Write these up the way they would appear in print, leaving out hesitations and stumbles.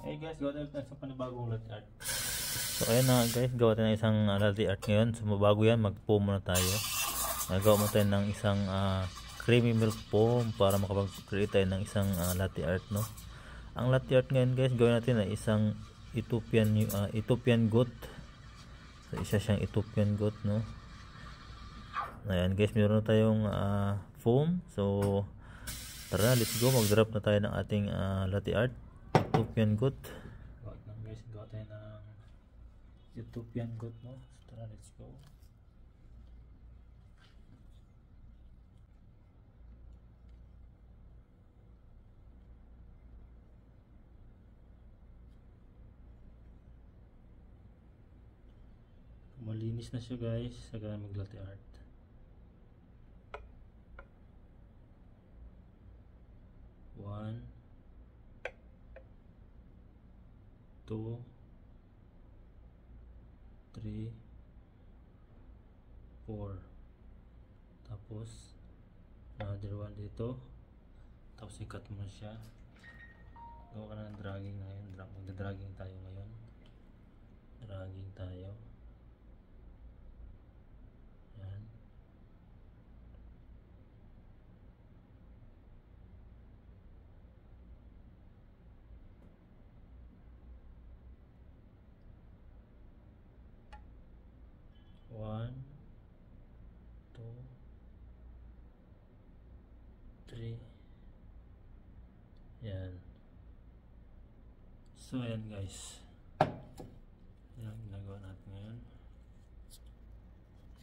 Hey guys, gawa tayo sa panibagong latte art. So ayun na guys, gawa tayo ng isang latte art ngayon. So bago yan, mag-foam muna tayo. Nagawa mo tayo ng isang creamy milk foam para makapag-create tayo ng isang latte art, no. Ang latte art ngayon guys, gawin natin na isang Ethiopian goat. So isa siyang Ethiopian goat, no. Ayan guys, meron na tayong foam. So tara, let's go, mag-drop na tayo ng ating latte art Ethiopian goat. Gawa tayo ng Ethiopian goat, no. So tara, let's go. Malinis na siya guys, saka mag-latte art. One, 2, 3, 4. Tapos another one dito. Tapos i-cut mo na siya. Gawa ka na ng dragging ngayon. Magda-dragging tayo ngayon. Dragging tayo. Yan. One, 2, 3. Yan. So ayan guys, yan ang ginagawa natin ngayon.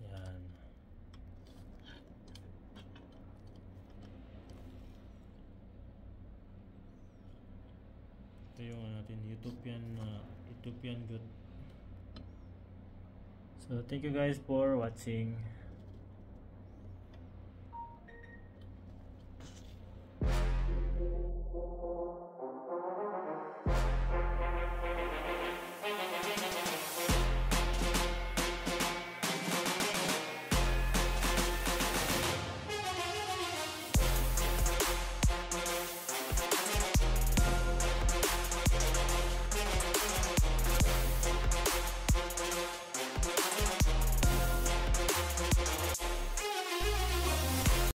Yan. Ito yung natin Ethiopian goat. So thank you guys for watching.